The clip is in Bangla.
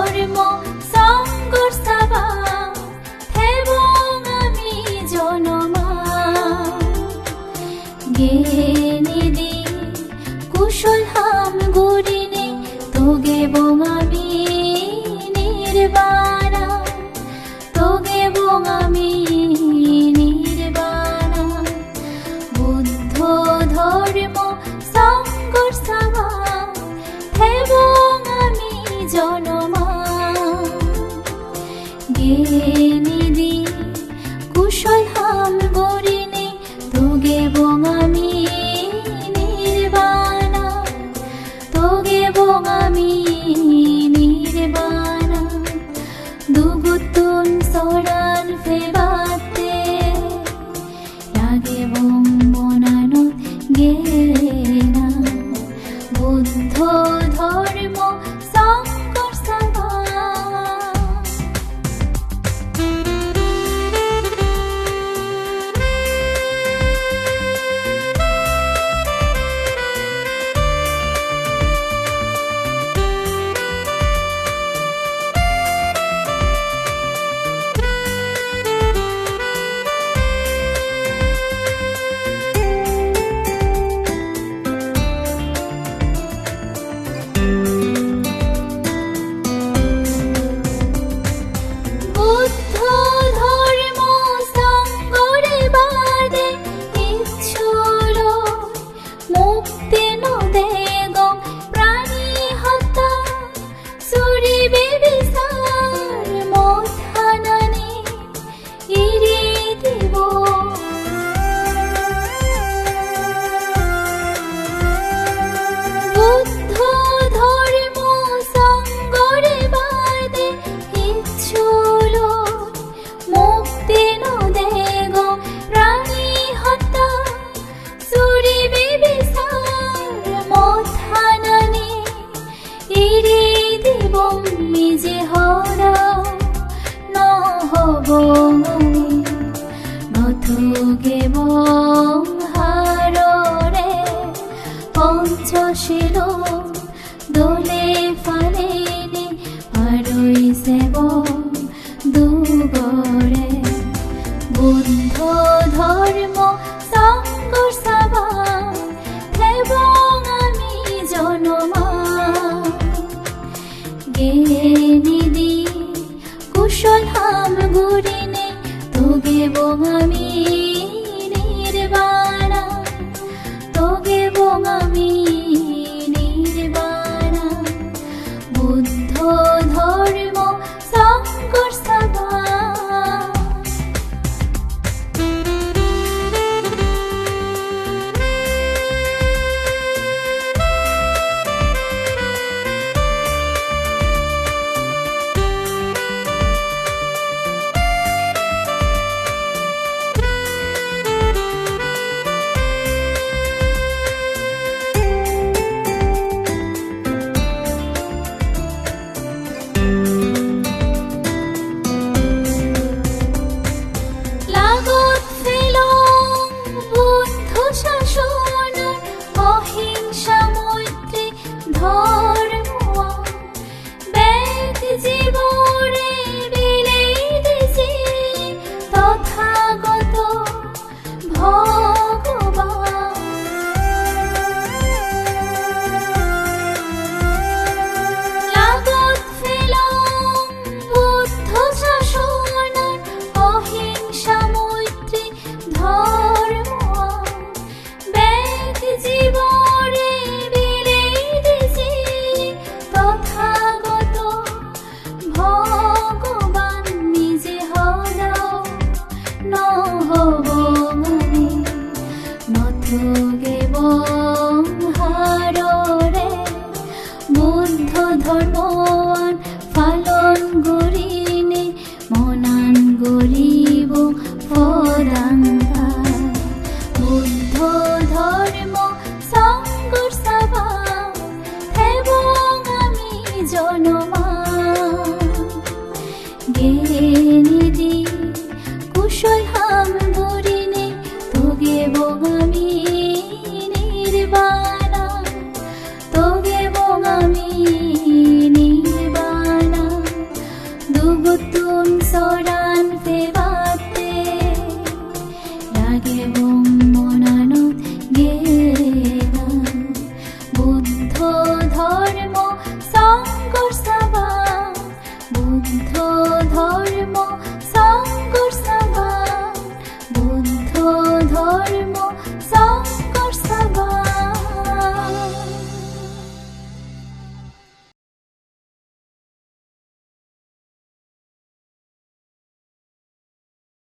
ধর্ম সংগর সাবা থেবং আমি জনমা গেনিদি কুশল হাম গুরিনে তোগে বং আমি নির্বাণা তোগে বং আমি নির্বাণা বুদ্ধ ধর্ম সংগর সাবা থেবং আমি জনমা গেনিদি কুশল হাম গরিনে তোগে বং আমি নির্বাণা তোগে বং আমি নির্বাণা দুগুতুন সরান ফেবাতে লাগে বং মনানো গেনা বুদ্ধ ধর্ম সংগর সাবা বুদ্ধ ধর্ম সংগর বাদে ইচ্ছুল মুক্তি নদে গং প্রাণী হত্যা সুরি বিবিসার মথাননে ইরি দিব বুদ্ধ ধর্ম সংগর বাদে ইচ্ছুল মুক্তি নদে গো প্রাণী হত্যা সুরি বিবিসার মথাননে ইরি দিব নিজে হরা নহব নথুগে বং হাররে পঞ্চশীল দোলে ফালেনে আরই সেব দুগরে বুদ্ধ ধর্ম সংগর সাবা থেবং আমি জনমা গেনিদি কুশল হাম গুরিনে তোগে বং আমি নির্বাণা তোগে বং আমি নির্বাণা বুদ্ধ ধর্ম সংগর সাবা লাগত ফেলং বুদ্ধ শাসন অহিংসা মৈত্রী ধর্ম বেদ জীবরে বিলেই দিছি তথাগত ভগবান লাগত ফেলং বুদ্ধ শাসন অহিংসা মৈত্রী ধর্ম বেদ জীবরে বিলেই দিছি তথাগত ভগবান নিজে হরাও নহব মানে নথুগে বং হাররে বুদ্ধ ধর্মৱান ফালন গৰিনে মনান গৰিব ফৰাংগা বুদ্ধ ধৰ্ম সংগৰ সাবা থেবং আমি জনমা গেনিদি কুশল হাম গরিনে তোগে বং আমি নির্বাণা তোগে বং আমি